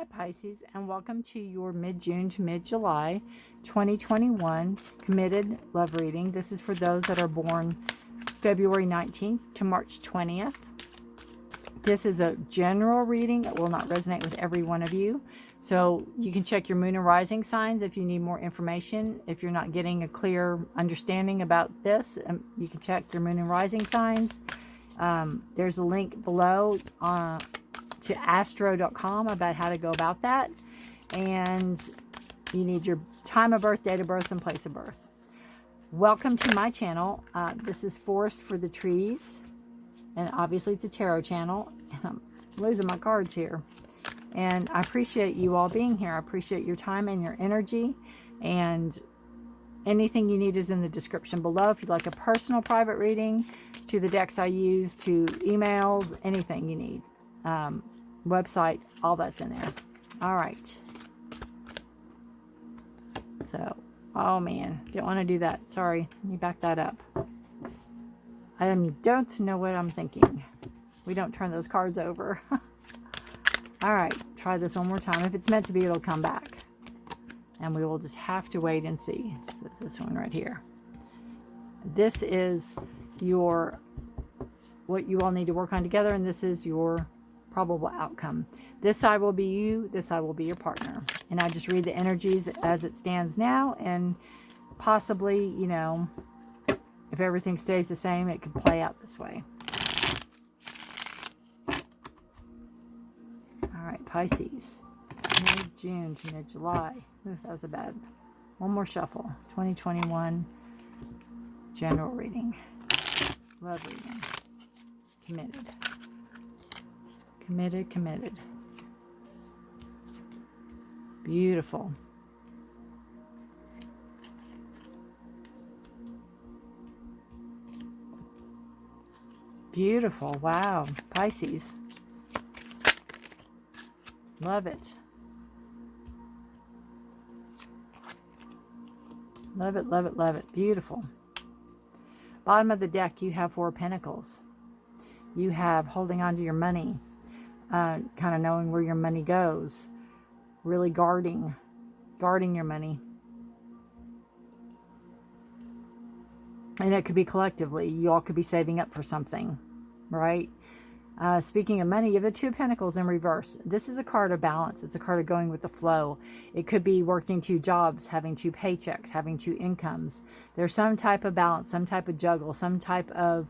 Hi Pisces, and welcome to your mid-June to mid-July 2021 committed love reading. This is for those that are born February 19th to March 20th. This is a general reading that will not resonate with every one of you. So you can check your moon and rising signs if you need more information. If you're not getting a clear understanding about this, you can check your moon and rising signs. There's a link below to astro.com about how to go about that. And you need your time of birth, date of birth, and place of birth. Welcome to my channel. This is Forest for the Trees. And obviously it's a tarot channel. And I'm losing my cards here. And I appreciate you all being here. I appreciate your time and your energy. And anything you need is in the description below. If you'd like a personal private reading, to the decks I use, to emails, anything you need. Website, all that's in there. All right. So, oh man, didn't want to do that. Sorry, let me back that up. I don't know what I'm thinking. We don't turn those cards over. All right, try this one more time. If it's meant to be, it'll come back. And we will just have to wait and see. So it's this one right here. This is what you all need to work on together, and this is your probable outcome. This side will be you, this side will be your partner. And I just read the energies as it stands now, and possibly, you know, if everything stays the same, it could play out this way. All right, Pisces, mid-June to mid-July. That was a bad. One more shuffle. 2021 general reading. Love reading. Committed. Committed, committed. Beautiful. Beautiful. Wow. Pisces. Love it. Love it, love it, love it. Beautiful. Bottom of the deck, you have 4 pentacles. You have holding on to your money. Kind of knowing where your money goes. Really guarding your money. And it could be collectively. You all could be saving up for something, right? Speaking of money, you have the 2 of Pentacles in reverse. This is a card of balance. It's a card of going with the flow. It could be working 2 jobs, having 2 paychecks, having 2 incomes. There's some type of balance, some type of juggle, some type of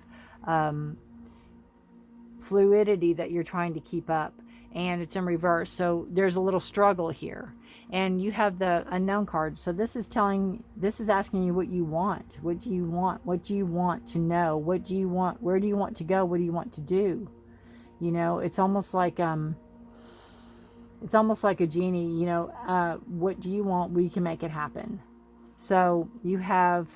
fluidity that you're trying to keep up. And it's in reverse. So there's a little struggle here. And you have the unknown card. So this is asking you what you want. What do you want? What do you want to know? What do you want? Where do you want to go? What do you want to do? You know, it's almost like a genie, you know, what do you want? We can make it happen. So you have,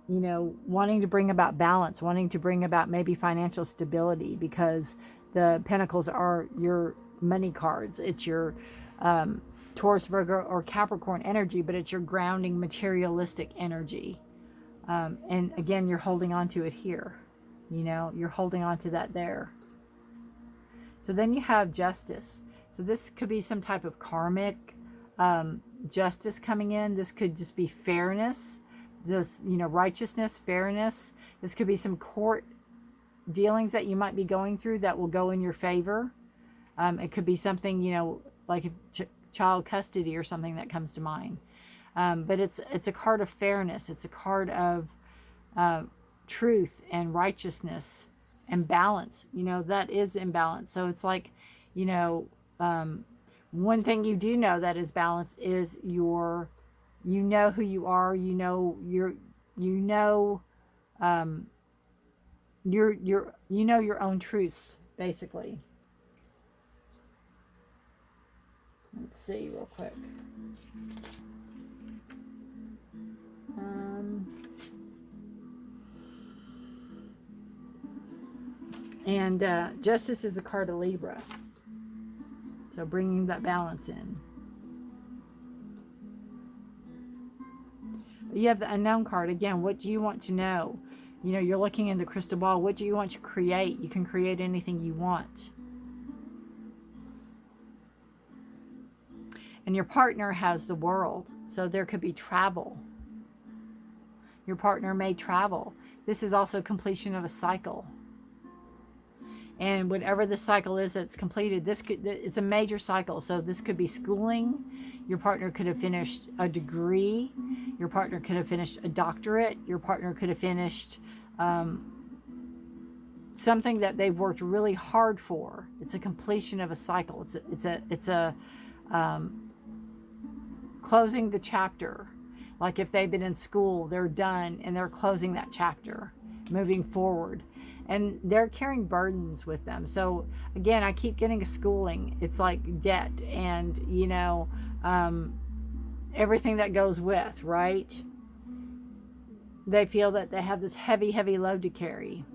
you know, wanting to bring about balance, wanting to bring about maybe financial stability, because the Pentacles are your money cards. It's your Taurus, Virgo, or Capricorn energy, but it's your grounding, materialistic energy. And again, you're holding on to it here. You know, you're holding on to that there. So then you have Justice. So this could be some type of karmic justice coming in. This could just be fairness. This, you know, righteousness, fairness. This could be some court dealings that you might be going through that will go in your favor. It could be something, you know, like child custody or something that comes to mind. But it's a card of fairness. It's a card of truth and righteousness and balance. You know, that is in balance. So it's like, you know, one thing you do know that is balanced is you know who you are. You know your own truths, basically. Let's see real quick. And Justice is a card of Libra. So bringing that balance in. You have the unknown card. Again, what do you want to know? You know, you're looking in the crystal ball. What do you want to create? You can create anything you want. And your partner has the world. So there could be travel. Your partner may travel. This is also completion of a cycle. And whatever the cycle is that's completed, it's a major cycle. So this could be schooling. Your partner could have finished a degree. Your partner could have finished a doctorate. Your partner could have finished something that they've worked really hard for. It's a completion of a cycle. It's a closing the chapter. Like if they've been in school, they're done and they're closing that chapter, moving forward. And they're carrying burdens with them. So again, I keep getting a schooling. It's like debt and, everything that goes with, right? They feel that they have this heavy, heavy load to carry.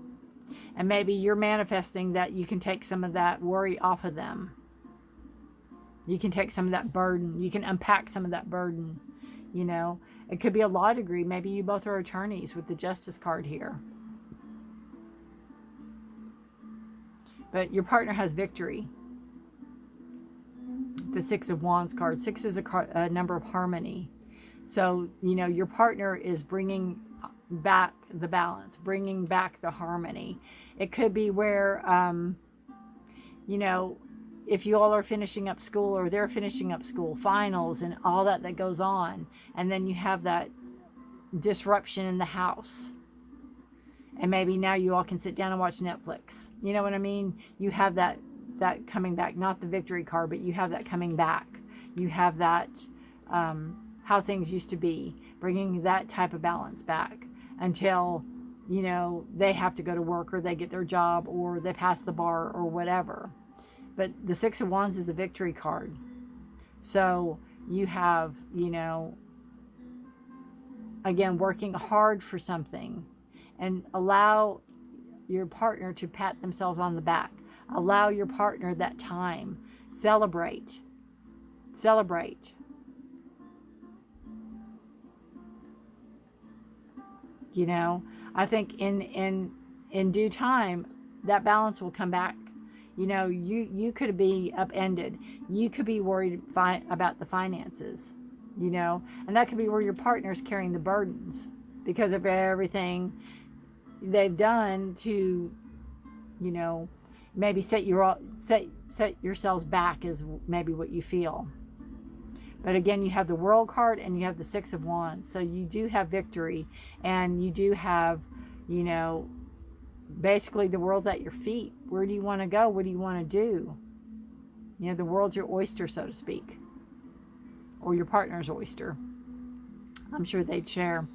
And maybe you're manifesting that you can take some of that worry off of them. You can take some of that burden. You can unpack some of that burden. It could be a law degree. Maybe you both are attorneys with the Justice card here. But your partner has victory. The Six of Wands card. 6 is a number of harmony. So, your partner is bringing back the balance, bringing back the harmony. It could be where, if you all are finishing up school or they're finishing up school, finals and all that goes on, and then you have that disruption in the house. And maybe now you all can sit down and watch Netflix. You know what I mean? You have that coming back, not the victory card, but you have that coming back. You have that how things used to be, bringing that type of balance back until, they have to go to work or they get their job or they pass the bar or whatever. But the Six of Wands is a victory card. So you have, again, working hard for something. And allow your partner to pat themselves on the back. Allow your partner that time. Celebrate. Celebrate. I think in due time, that balance will come back. You could be upended. You could be worried about the finances, and that could be where your partner's carrying the burdens because of everything they've done to, maybe set yourselves back is maybe what you feel. But again, you have the World card and you have the Six of Wands. So you do have victory and you do have, basically the world's at your feet. Where do you want to go? What do you want to do? The world's your oyster, so to speak. Or your partner's oyster. I'm sure they'd share.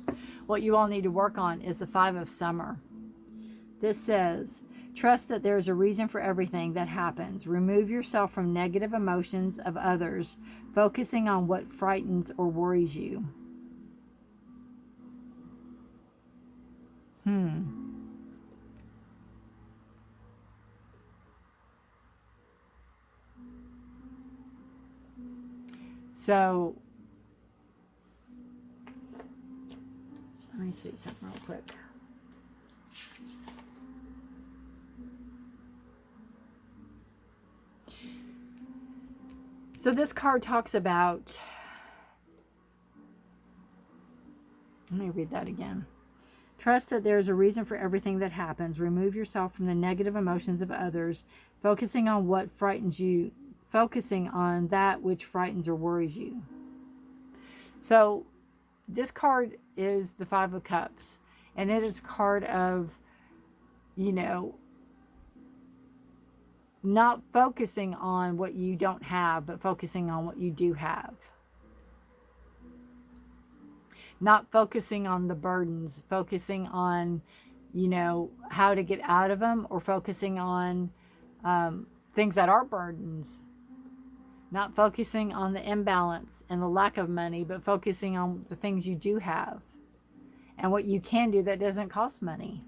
What you all need to work on is the Five of Summer. This says, trust that there's a reason for everything that happens. Remove yourself from negative emotions of others, focusing on what frightens or worries you. So, let me see something real quick. So this card talks about, let me read that again. Trust that there's a reason for everything that happens. Remove yourself from the negative emotions of others, focusing on what frightens you, focusing on that which frightens or worries you. So this card is the Five of Cups, and it is a card of, not focusing on what you don't have, but focusing on what you do have. Not focusing on the burdens, focusing on, how to get out of them, or focusing on things that are burdens. Not focusing on the imbalance and the lack of money, but focusing on the things you do have and what you can do that doesn't cost money.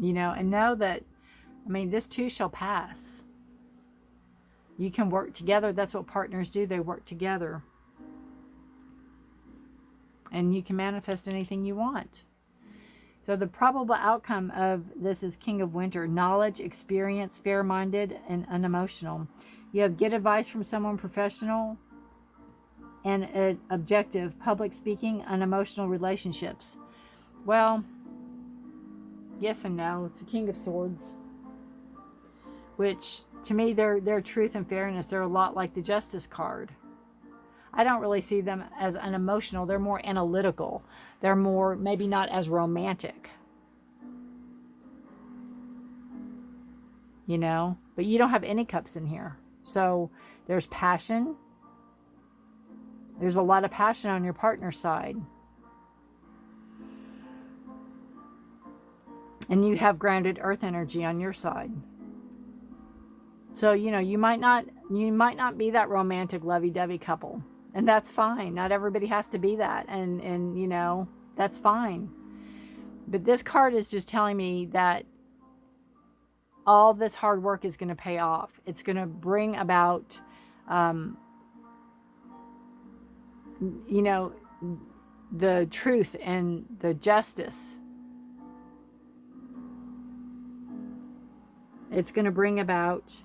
And know that, this too shall pass. You can work together. That's what partners do. They work together. And you can manifest anything you want. So the probable outcome of this is King of Winter. Knowledge, experience, fair-minded, and unemotional. You have get advice from someone professional and objective. Public speaking, unemotional relationships. Well, yes and no. It's the King of Swords, which to me, they're truth and fairness. They're a lot like the Justice card. I don't really see them as unemotional. They're more analytical. They're more, maybe not as romantic. You know? But you don't have any cups in here. So there's passion. There's a lot of passion on your partner's side. And you have grounded earth energy on your side. So, you know, you might not be that romantic lovey-dovey couple. And that's fine. Not everybody has to be that. And you know, that's fine. But this card is just telling me that all this hard work is going to pay off. It's going to bring about, you know, the truth and the justice. It's going to bring about,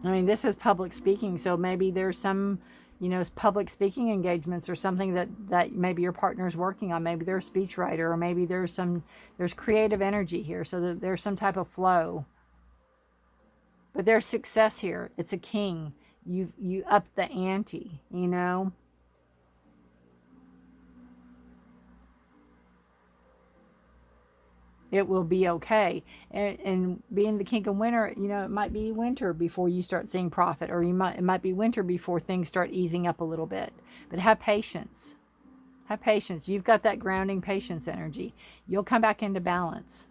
I mean, this is public speaking, so maybe there's some, you know, public speaking engagements or something that maybe your partner is working on. Maybe they're a speechwriter, or maybe there's creative energy here, so that there's some type of flow. But there's success here. It's a king. You up the ante, you know. It will be okay. And being the King of Winter, you know, it might be winter before you start seeing profit, or it might be winter before things start easing up a little bit. But have patience. Have patience. You've got that grounding patience energy. You'll come back into balance.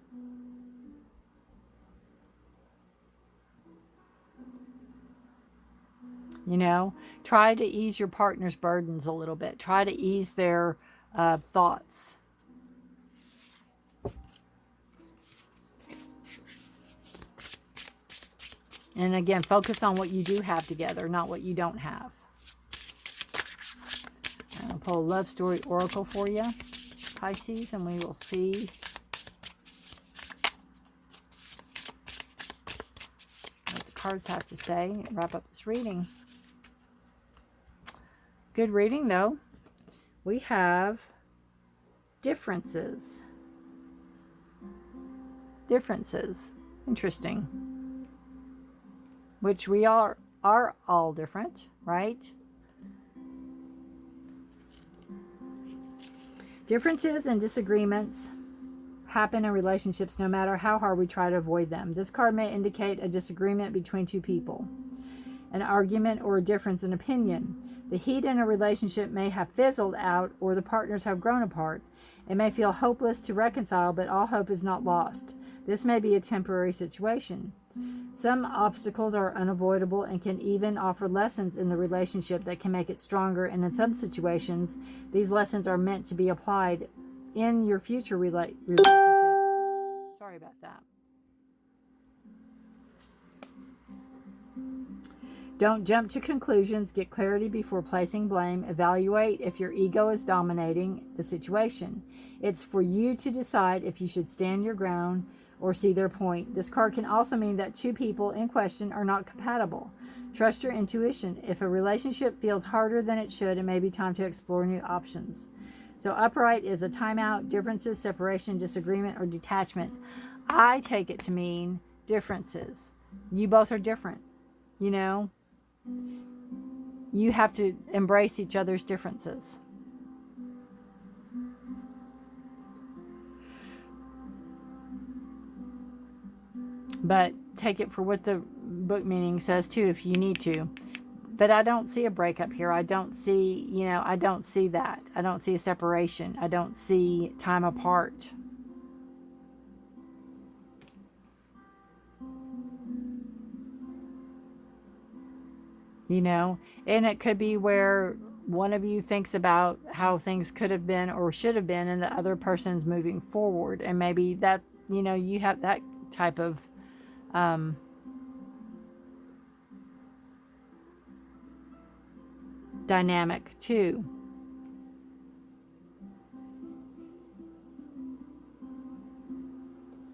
You know, try to ease your partner's burdens a little bit. Try to ease their thoughts. And again, focus on what you do have together, not what you don't have. I'll pull a love story oracle for you, Pisces, and we will see what the cards have to say and wrap up this reading. Good reading, though. We have differences. Differences. Interesting. Which we are all different, right? Differences and disagreements happen in relationships no matter how hard we try to avoid them. This card may indicate a disagreement between two people, an argument or a difference in opinion. The heat in a relationship may have fizzled out, or the partners have grown apart. It may feel hopeless to reconcile, but all hope is not lost. This may be a temporary situation. Some obstacles are unavoidable and can even offer lessons in the relationship that can make it stronger, and in some situations, these lessons are meant to be applied in your future relationship. Sorry about that. Don't jump to conclusions. Get clarity before placing blame. Evaluate if your ego is dominating the situation. It's for you to decide if you should stand your ground or see their point. This card can also mean that two people in question are not compatible. Trust your intuition. If a relationship feels harder than it should, it may be time to explore new options. So upright is a timeout, differences, separation, disagreement, or detachment. I take it to mean differences. You both are different, you know. You have to embrace each other's differences. But take it for what the book meaning says too, if you need to. But I don't see a breakup here. I don't see, you know, I don't see that. I don't see a separation. I don't see time apart. You know, and it could be where one of you thinks about how things could have been or should have been, and the other person's moving forward. And maybe that, you know, you have that type of dynamic too.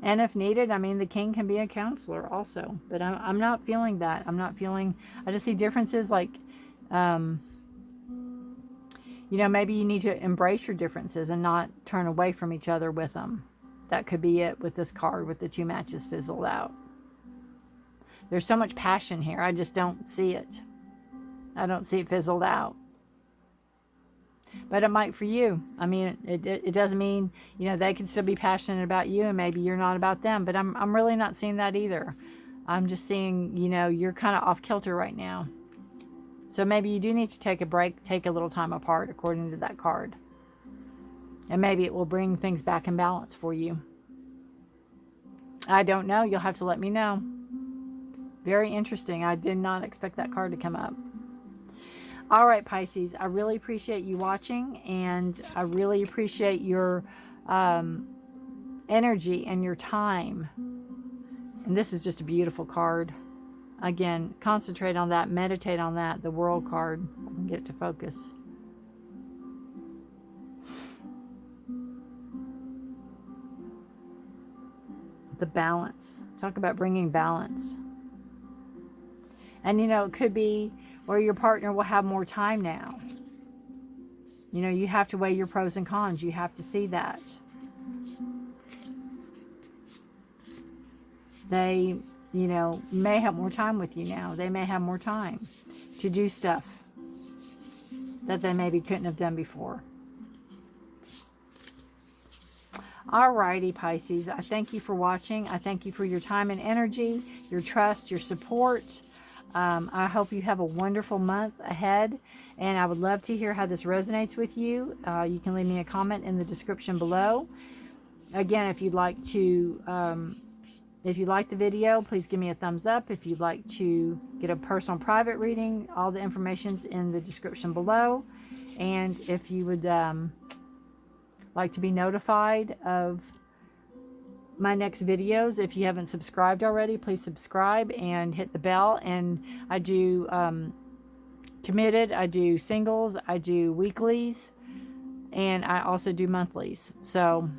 And if needed, I mean, the king can be a counselor also. But I'm not feeling that. I'm not feeling, I just see differences like, you know, maybe you need to embrace your differences and not turn away from each other with them. That could be it with this card with the 2 matches fizzled out. There's so much passion here. I just don't see it. I don't see it fizzled out. But it might for you. I mean, it doesn't mean, you know, they can still be passionate about you and maybe you're not about them. But I'm really not seeing that either. I'm just seeing, you know, you're kind of off kilter right now. So maybe you do need to take a break, take a little time apart according to that card. And maybe it will bring things back in balance for you. I don't know. You'll have to let me know. Very interesting. I did not expect that card to come up. All right, Pisces, I really appreciate you watching, and I really appreciate your energy and your time. And this is just a beautiful card. Again, concentrate on that, meditate on that, the World card. Get it to focus. The balance. Talk about bringing balance. And, you know, it could be where your partner will have more time now. You know, you have to weigh your pros and cons. You have to see that. They, you know, may have more time with you now. They may have more time to do stuff that they maybe couldn't have done before. Alrighty, Pisces, I thank you for watching. I thank you for your time and energy, your trust, your support. I hope you have a wonderful month ahead, and I would love to hear how this resonates with you. You can leave me a comment in the description below. Again, if you'd like to, if you like the video, please give me a thumbs up. If you'd like to get a personal private reading, all the information's in the description below. And if you would like to be notified of my next videos, if you haven't subscribed already, please subscribe and hit the bell. And I do committed, I do singles, I do weeklies, and I also do monthlies. So,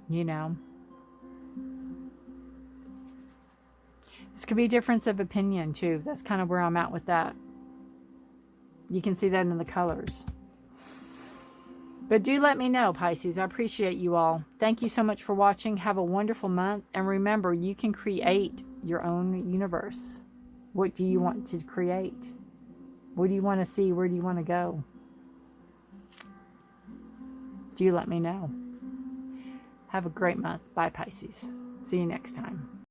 you know, this could be a difference of opinion too. That's kind of where I'm at with that. You can see that in the colors. But do let me know, Pisces. I appreciate you all. Thank you so much for watching. Have a wonderful month. And remember, you can create your own universe. What do you want to create? What do you want to see? Where do you want to go? Do let me know. Have a great month. Bye, Pisces. See you next time.